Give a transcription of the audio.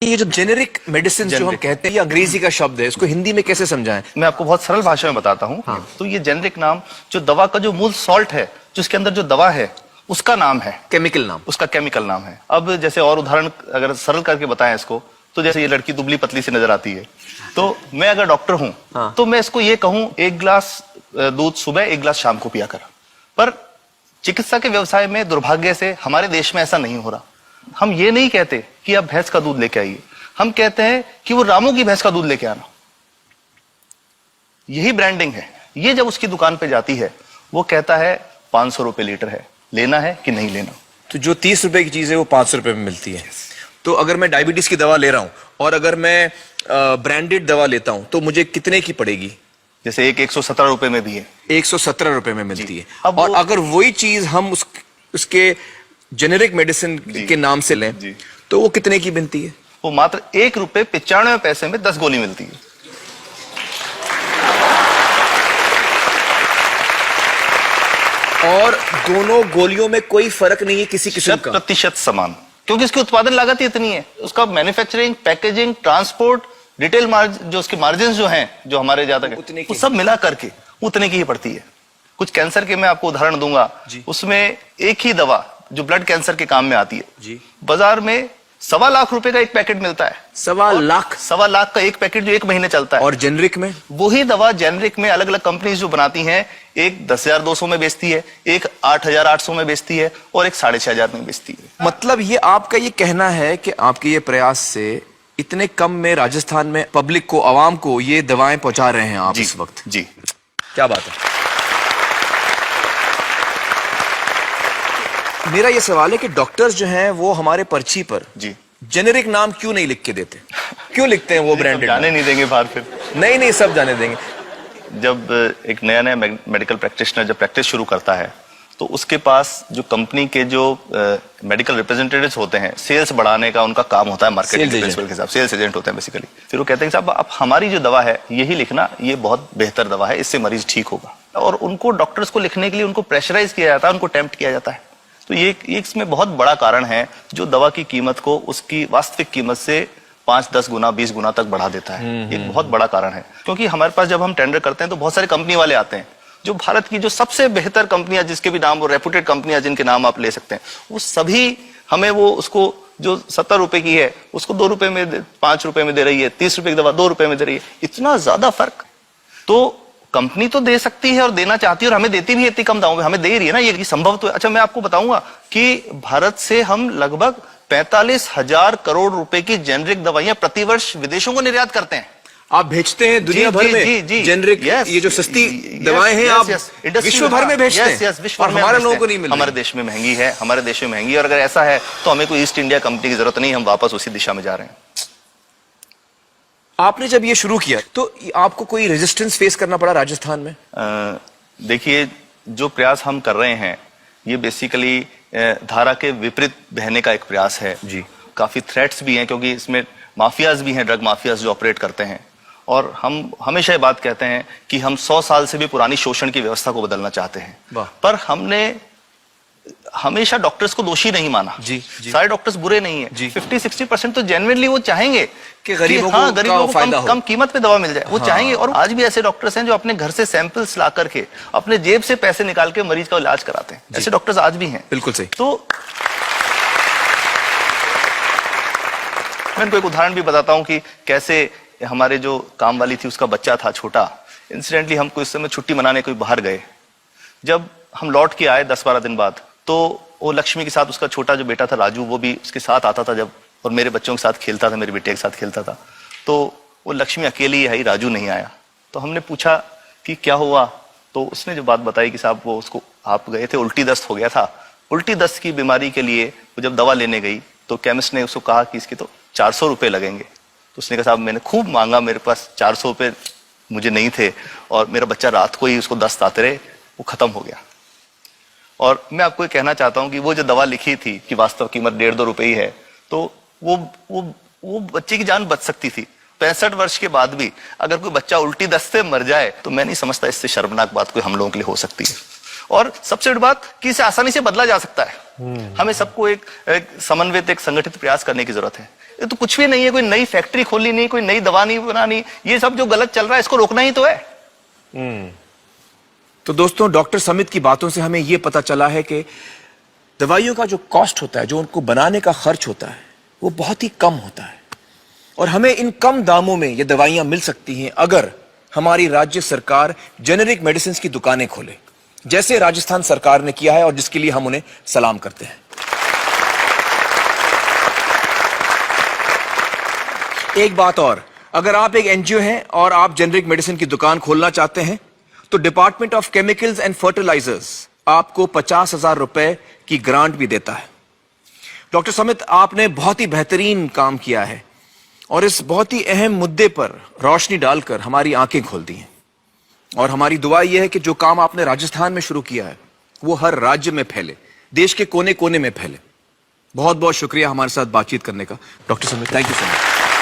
ये जो generic medicine जो हम कहते हैं, ये अंग्रेजी का शब्द है, इसको हिंदी में कैसे समझाएं? मैं आपको बहुत सरल भाषा में बताता हूँ। हाँ। तो ये जेनेरिक नाम जो दवा का जो मूल सॉल्ट है, जिसके अंदर जो दवा है उसका नाम है, केमिकल नाम, उसका केमिकल नाम है। अब जैसे और उदाहरण अगर सरल करके बताएं इसको, तो जैसे ये लड़की दुबली पतली सी नजर आती है, तो मैं अगर डॉक्टर हूं, हाँ। तो मैं इसको ये कहूं 1 गिलास दूध सुबह 1 गिलास शाम को पिया कर। पर चिकित्सा के व्यवसाय में दुर्भाग्य से हमारे देश में ऐसा नहीं हो रहा। हम ये नहीं कहते कि आप भैंस का दूध लेके आइए, हम कहते हैं कि वो रामू की भैंस का दूध लेके आना। यही ब्रांडिंग है। ये जब उसकी दुकान पे जाती है, वो कहता है 500 रुपए लीटर है, लेना है कि नहीं लेना। तो जो 30 रुपए की चीज है वो 500 रुपए में मिलती है। तो अगर मैं डायबिटीज की दवा ले रहा हूं और अगर मैं ब्रांडेड दवा लेता हूं तो मुझे कितने की पड़ेगी? जैसे एक 117 रुपए में भी है, 117 रुपए में मिलती है। और अगर वही चीज हम उसके जेनेरिक मेडिसिन के नाम से लें तो वो कितने की बनती है? वो मात्र 1 रुपए 95 पैसे में 10 गोली मिलती है। और दोनों गोलियों में कोई फर्क नहीं है किसी किस्म का? 100% समान, क्योंकि इसकी उत्पादन लागत ही इतनी है। उसका manufacturing, packaging, transport, retail margin, जो उसके मार्जिन जो हैं, जो हमारे ज्यादा वो सब मिला करके उतने की ही पड़ती है। कुछ कैंसर के मैं आपको उदाहरण दूंगा, उसमें एक ही दवा जो ब्लड कैंसर के काम में आती है, बाजार में 1.25 लाख रुपए का एक पैकेट मिलता है। 1.25 लाख का एक पैकेट जो 1 महीने चलता है। और जेनरिक में वही दवा जेनरिक में अलग अलग कंपनीज जो बनाती हैं, एक 10,200 में बेचती है, एक 8,800 में बेचती है और एक 6,500 में बेचती है। मतलब ये आपका ये कहना है कि आपके ये प्रयास से इतने कम में राजस्थान में पब्लिक को, आवाम को ये दवाएं पहुंचा रहे हैं आप इस वक्त? जी, क्या बात है। मेरा ये सवाल है कि डॉक्टर्स जो हैं वो हमारे पर्ची पर जेनेरिक नाम क्यों नहीं लिख के देते? क्यों लिखते हैं वो ब्रांडेड? जाने नहीं देंगे बाहर फिर? नहीं, सब जाने देंगे। जब एक नया मेडिकल प्रैक्टिशनर जब प्रैक्टिस शुरू करता है, तो उसके पास जो कंपनी के जो मेडिकल रिप्रेजेंटेटिव्स होते हैं, सेल्स बढ़ाने का उनका काम होता है, मार्केटिंग प्रिंसिपल के हिसाब से सेल्स एजेंट होते हैं बेसिकली। फिर वो कहते हैं साहब आप हमारी जो दवा है यही लिखना, ये बहुत बेहतर दवा है, इससे मरीज ठीक होगा। और उनको डॉक्टर्स को लिखने के लिए उनको प्रेशराइज किया जाता है, उनको टेम्प्ट किया जाता है। तो ये इसमें बहुत बड़ा कारण है जो दवा की कीमत को उसकी वास्तविक कीमत से 5, 10 गुना, 20 गुना तक बढ़ा देता है। एक बहुत बड़ा कारण है, क्योंकि हमारे पास जब हम टेंडर करते हैं तो बहुत सारे कंपनी वाले आते हैं, जो भारत की जो सबसे बेहतर कंपनियां, जिसके भी नाम वो रेपुटेड कंपनियां जिनके नाम आप ले सकते हैं, वो सभी हमें वो उसको जो 70 रुपए की है उसको 2 रुपए में, 5 रुपए में दे रही है। 30 रुपए की दवा 2 रुपए में दे रही है। इतना ज्यादा फर्क तो कंपनी तो दे सकती है और देना चाहती है, और हमें देती भी है इतनी कम दामों में, हमें दे रही है ना, ये संभव तो है। अच्छा, मैं आपको बताऊंगा कि भारत से हम लगभग 45,000 करोड़ रुपए की जेनरिक दवाइयां प्रतिवर्ष विदेशों को निर्यात करते हैं। आप भेजते हैं दुनिया भर में जेनरिक, ये जो सस्ती दवाएं हैं आप विश्व भर में भेजते हैं, और हमारे लोगों को नहीं मिल रही। हमारे देश में महंगी है, हमारे देश में महंगी है, और अगर ऐसा है तो हमें कोई ईस्ट इंडिया कंपनी की जरूरत नहीं, हम वापस उसी दिशा में जा रहे हैं। आपने जब ये शुरू किया तो आपको कोई रेजिस्टेंस फेस करना पड़ा राजस्थान में? देखिए, जो प्रयास हम कर रहे हैं ये बेसिकली धारा के विपरीत बहने का एक प्रयास है जी। काफी थ्रेट्स भी हैं, क्योंकि इसमें माफियाज भी हैं, ड्रग माफियाज जो ऑपरेट करते हैं। और हम हमेशा ये बात कहते हैं कि हम 100 साल से भी पुरानी शोषण की व्यवस्था को बदलना चाहते हैं, पर हमने हमेशा डॉक्टर्स को दोषी नहीं माना। सारे डॉक्टर्स बुरे नहीं है। 50-60% तो जेन्युइनली वो चाहेंगे कि गरीबों को कम कीमत पे दवा मिल जाए, वो चाहेंगे। और आज भी ऐसे डॉक्टर्स हैं जो अपने घर से सैंपल्स ला करके अपने जेब से पैसे निकाल के मरीज का इलाज कराते हैं। ऐसे डॉक्टर्स आज भी हैं। बिल्कुल सही। तो मैं इनको एक उदाहरण भी बताता हूँ कि कैसे हमारे जो काम वाली थी, उसका बच्चा था छोटा। इंसिडेंटली हम कुछ समय छुट्टी मनाने कोई बाहर गए। जब हम लौट के आए 10-12 दिन बाद, तो वो लक्ष्मी के साथ उसका छोटा जो बेटा था राजू, वो भी उसके साथ आता था जब, और मेरे बच्चों के साथ खेलता था, मेरे बेटे के साथ खेलता था। तो वो लक्ष्मी अकेली आई, राजू नहीं आया। तो हमने पूछा कि क्या हुआ, तो उसने जो बात बताई कि साहब वो उसको, आप गए थे, उल्टी दस्त हो गया था। उल्टी दस्त की बीमारी के लिए वो जब दवा लेने गई तो केमिस्ट ने उसको कहा कि इसके तो 400 रुपये लगेंगे। तो उसने कहा साहब मैंने खूब मांगा, मेरे पास 400 रुपये मुझे नहीं थे, और मेरा बच्चा रात को ही उसको दस्त आते रहे, वो खत्म हो गया। और मैं आपको ये कहना चाहता हूं कि वो जो दवा लिखी थी कि वास्तव कीमत 1.5-2 रुपए ही है, तो वो बच्चे की जान बच सकती थी। 65 वर्ष के बाद भी अगर कोई बच्चा उल्टी दस्त से मर जाए तो मैं नहीं समझता इससे शर्मनाक बात कोई हम लोगों के लिए हो सकती है। और सबसे बड़ी बात कि इसे आसानी से बदला जा सकता है। हमें सबको एक समन्वित, एक संगठित प्रयास करने की जरूरत है। ये तो कुछ भी नहीं है, कोई नई फैक्ट्री खोलनी नहीं, कोई नई दवा नहीं बनानी, ये सब जो गलत चल रहा है इसको रोकना ही तो है। तो दोस्तों, डॉक्टर समित की बातों से हमें यह पता चला है कि दवाइयों का जो कॉस्ट होता है, जो उनको बनाने का खर्च होता है, वो बहुत ही कम होता है और हमें इन कम दामों में ये दवाइयां मिल सकती हैं अगर हमारी राज्य सरकार जेनेरिक मेडिसिन की दुकानें खोले, जैसे राजस्थान सरकार ने किया है और जिसके लिए हम उन्हें सलाम करते हैं। एक बात और, अगर आप एक एनजीओ हैं और आप जेनेरिक मेडिसिन की दुकान खोलना चाहते हैं तो department of chemicals and fertilizers आपको 50,000 रुपए की ग्रांट भी देता है। डॉक्टर समित, आपने बहुत ही बेहतरीन काम किया है और इस बहुत ही अहम मुद्दे पर रोशनी डालकर हमारी आंखें खोल दी हैं और हमारी दुआ यह है कि जो काम आपने राजस्थान में शुरू किया है वो हर राज्य में फैले, देश के कोने कोने में फैले। बहुत बहुत शुक्रिया हमारे साथ बातचीत करने का doctor Samit. Thank you so much.